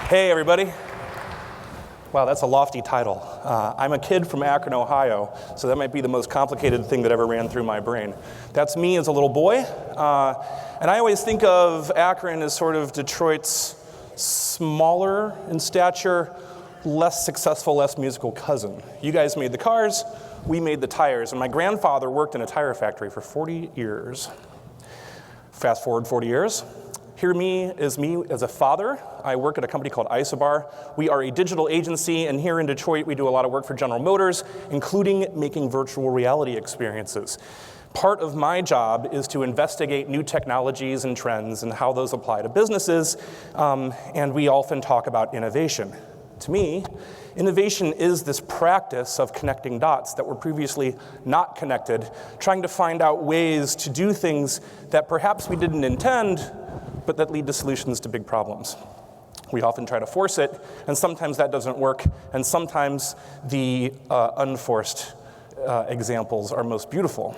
Hey, everybody. Wow, that's a lofty title. I'm a kid from Akron, Ohio, so that might be the most complicated thing that ever ran through my brain. That's me as a little boy, and I always think of Akron as sort of Detroit's smaller in stature, less successful, less musical cousin. You guys made the cars, we made the tires, and my grandfather worked in a tire factory for 40 years. Fast forward 40 years. Here me as a father. I work at a company called Isobar. We are a digital agency, and here in Detroit, we do a lot of work for General Motors, including making virtual reality experiences. Part of my job is to investigate new technologies and trends and how those apply to businesses, and we often talk about innovation. To me, innovation is this practice of connecting dots that were previously not connected, trying to find out ways to do things that perhaps we didn't intend, but that lead to solutions to big problems. We often try to force it, and sometimes that doesn't work, and sometimes the unforced examples are most beautiful.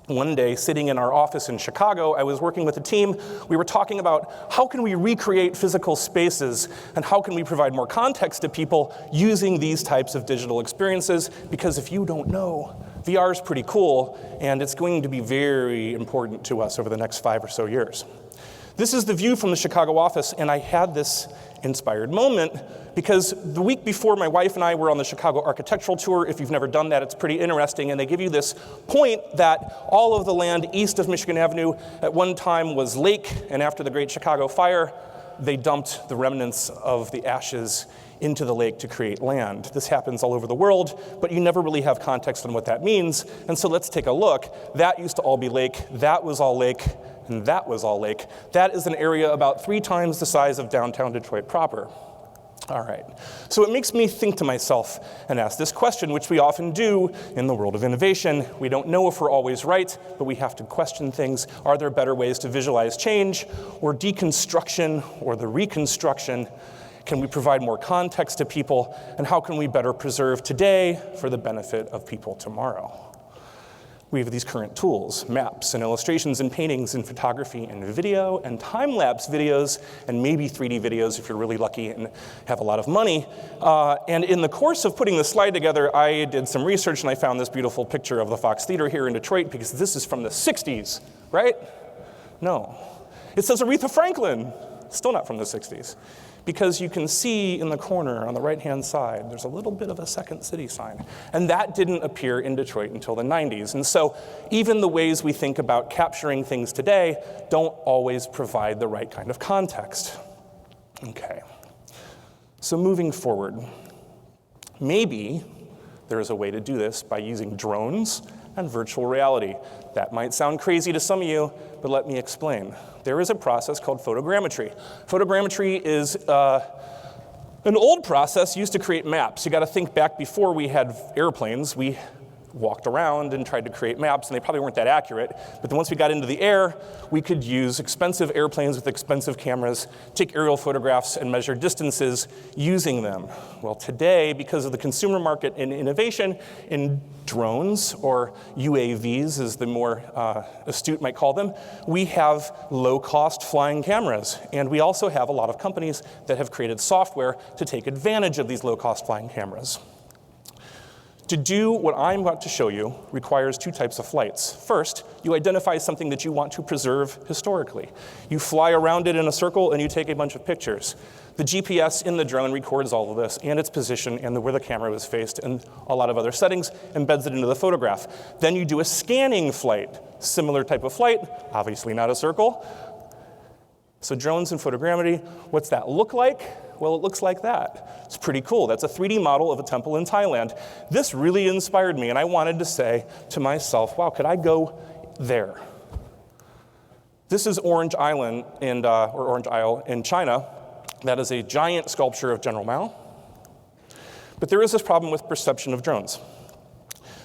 One day, sitting in our office in Chicago, I was working with a team. We were talking about how can we recreate physical spaces, and how can we provide more context to people using these types of digital experiences, because if you don't know, VR is pretty cool, and it's going to be very important to us over the next 5 or so years. This is the view from the Chicago office, and I had this inspired moment because the week before my wife and I were on the Chicago architectural tour. If you've never done that, it's pretty interesting, and they give you this point that all of the land east of Michigan Avenue at one time was lake, and after the Great Chicago Fire, they dumped the remnants of the ashes into the lake to create land. This happens all over the world, but you never really have context on what that means, and so let's take a look. That used to all be lake, that was all lake, and that was all lake. That is an area about 3 times the size of downtown Detroit proper. All right, so it makes me think to myself and ask this question, which we often do in the world of innovation. We don't know if we're always right, but we have to question things. Are there better ways to visualize change, or deconstruction, or the reconstruction? Can we provide more context to people, and how can we better preserve today for the benefit of people tomorrow? We have these current tools, maps and illustrations and paintings and photography and video and time-lapse videos and maybe 3D videos if you're really lucky and have a lot of money. And in the course of putting this slide together, I did some research and I found this beautiful picture of the Fox Theater here in Detroit because this is from the 60s, right? No. It says Aretha Franklin, still not from the 60s. Because you can see in the corner on the right-hand side, there's a little bit of a Second City sign. And that didn't appear in Detroit until the 90s. And so even the ways we think about capturing things today don't always provide the right kind of context. Okay, so moving forward, maybe there is a way to do this by using drones and virtual reality. That might sound crazy to some of you, but let me explain. There is a process called photogrammetry. Photogrammetry is an old process used to create maps. You got to think back before we had airplanes. We walked around and tried to create maps, and they probably weren't that accurate. But then once we got into the air, we could use expensive airplanes with expensive cameras, take aerial photographs, and measure distances using them. Well, today, because of the consumer market and innovation in drones, or UAVs as the more astute might call them, we have low-cost flying cameras. And we also have a lot of companies that have created software to take advantage of these low-cost flying cameras. To do what I'm about to show you requires 2 types of flights. First, you identify something that you want to preserve historically. You fly around it in a circle and you take a bunch of pictures. The GPS in the drone records all of this and its position and where the camera was faced and a lot of other settings, embeds it into the photograph. Then you do a scanning flight, similar type of flight, obviously not a circle. So drones and photogrammetry, what's that look like? Well, it looks like that. It's pretty cool. That's a 3D model of a temple in Thailand. This really inspired me, and I wanted to say to myself, wow, could I go there? This is Orange Island, or Orange Isle in China. That is a giant sculpture of General Mao. But there is this problem with perception of drones.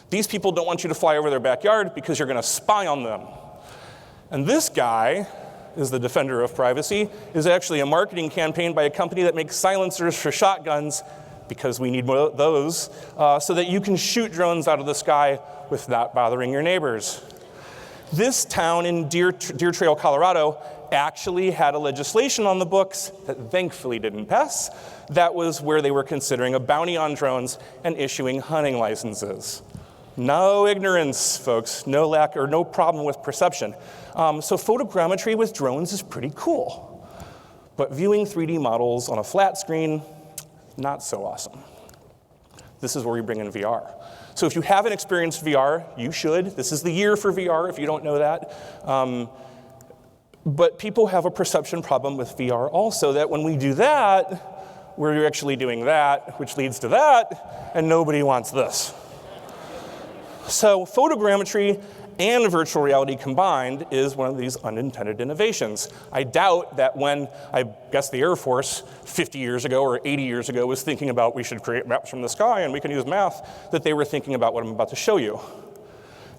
These people don't want you to fly over their backyard because you're going to spy on them. And this guy is the defender of privacy, is actually a marketing campaign by a company that makes silencers for shotguns, because we need those, so that you can shoot drones out of the sky without bothering your neighbors. This town in Deer Trail, Colorado, actually had a legislation on the books that thankfully didn't pass. That was where they were considering a bounty on drones and issuing hunting licenses. No ignorance, folks, no lack or no problem with perception. So photogrammetry with drones is pretty cool. But viewing 3D models on a flat screen, not so awesome. This is where we bring in VR. So if you haven't experienced VR, you should. This is the year for VR, if you don't know that. But people have a perception problem with VR also, that when we do that, we're actually doing that, which leads to that, and nobody wants this. So photogrammetry and virtual reality combined is one of these unintended innovations. I doubt that when, I guess, the Air Force 50 years ago or 80 years ago was thinking about we should create maps from the sky and we can use math, that they were thinking about what I'm about to show you.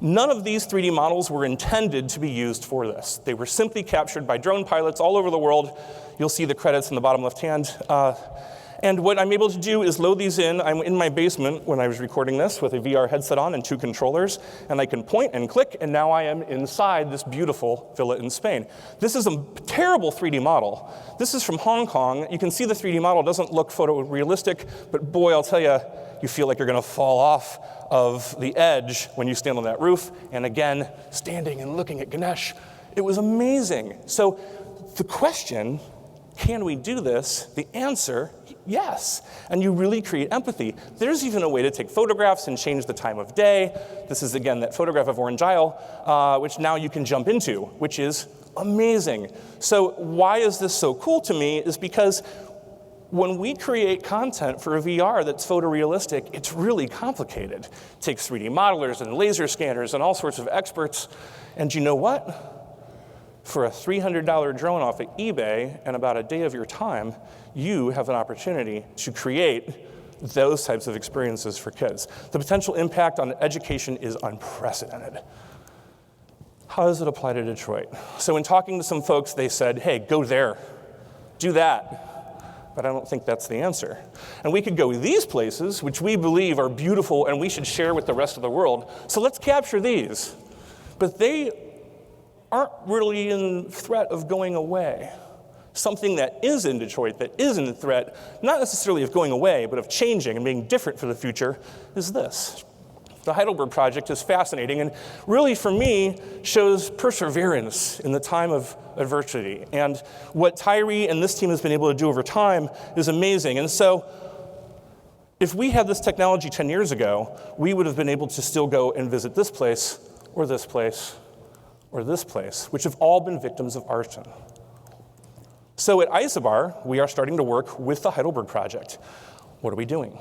None of these 3D models were intended to be used for this. They were simply captured by drone pilots all over the world. You'll see the credits in the bottom left hand. And what I'm able to do is load these in. I'm in my basement when I was recording this with a VR headset on and 2 controllers, and I can point and click, and now I am inside this beautiful villa in Spain. This is a terrible 3D model. This is from Hong Kong. You can see the 3D model doesn't look photorealistic, but boy, I'll tell you, you feel like you're gonna fall off of the edge when you stand on that roof. And again, standing and looking at Ganesh, it was amazing. So the question, can we do this? The answer, yes. And you really create empathy. There's even a way to take photographs and change the time of day. This is, again, that photograph of Orange Isle, which now you can jump into, which is amazing. So why is this so cool to me is because when we create content for a VR that's photorealistic, it's really complicated. It takes 3D modelers and laser scanners and all sorts of experts. And you know what? For a $300 drone off of eBay and about a day of your time, you have an opportunity to create those types of experiences for kids. The potential impact on education is unprecedented. How does it apply to Detroit? So in talking to some folks, they said, hey, go there, do that. But I don't think that's the answer. And we could go these places, which we believe are beautiful and we should share with the rest of the world. So let's capture these. But they aren't really in threat of going away. Something that is in Detroit that is in threat, not necessarily of going away, but of changing and being different for the future, is this. The Heidelberg Project is fascinating and really, for me, shows perseverance in the time of adversity. And what Tyree and this team has been able to do over time is amazing. And so if we had this technology 10 years ago, we would have been able to still go and visit this place, or this place, or this place, which have all been victims of arson. So at Isobar, we are starting to work with the Heidelberg Project. What are we doing?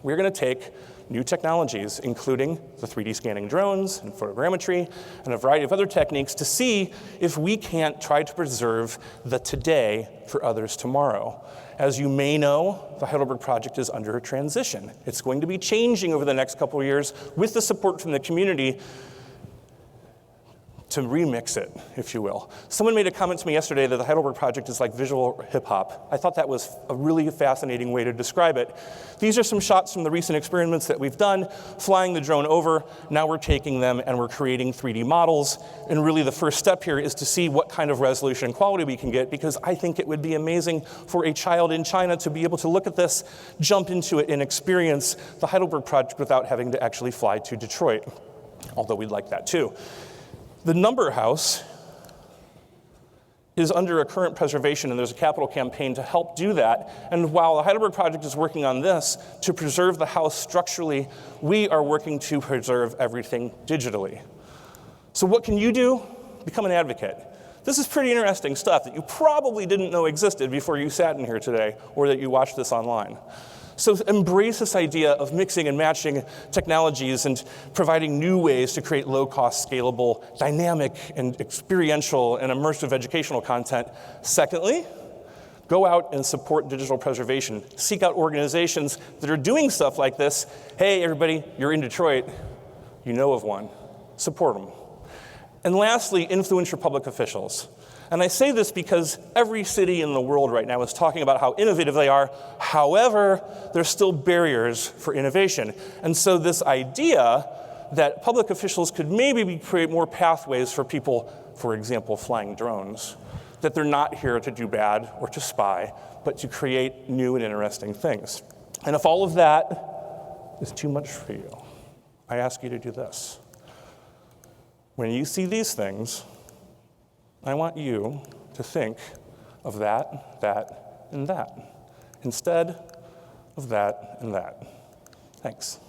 We're going to take new technologies, including the 3D scanning drones and photogrammetry and a variety of other techniques to see if we can't try to preserve the today for others tomorrow. As you may know, the Heidelberg Project is under a transition. It's going to be changing over the next couple of years with the support from the community to remix it, if you will. Someone made a comment to me yesterday that the Heidelberg Project is like visual hip hop. I thought that was a really fascinating way to describe it. These are some shots from the recent experiments that we've done, flying the drone over. Now we're taking them and we're creating 3D models. And really the first step here is to see what kind of resolution and quality we can get, because I think it would be amazing for a child in China to be able to look at this, jump into it, and experience the Heidelberg Project without having to actually fly to Detroit, although we'd like that too. The Number House is under a current preservation, and there's a capital campaign to help do that. And while the Heidelberg Project is working on this to preserve the house structurally, we are working to preserve everything digitally. So what can you do? Become an advocate. This is pretty interesting stuff that you probably didn't know existed before you sat in here today or that you watched this online. So embrace this idea of mixing and matching technologies and providing new ways to create low-cost, scalable, dynamic, and experiential and immersive educational content. Secondly, go out and support digital preservation. Seek out organizations that are doing stuff like this. Hey, everybody, you're in Detroit. You know of one. Support them. And lastly, influence your public officials. And I say this because every city in the world right now is talking about how innovative they are. However, there's still barriers for innovation. And so this idea that public officials could maybe create more pathways for people, for example, flying drones, that they're not here to do bad or to spy, but to create new and interesting things. And if all of that is too much for you, I ask you to do this. When you see these things, I want you to think of that, that, and that, instead of that and that. Thanks.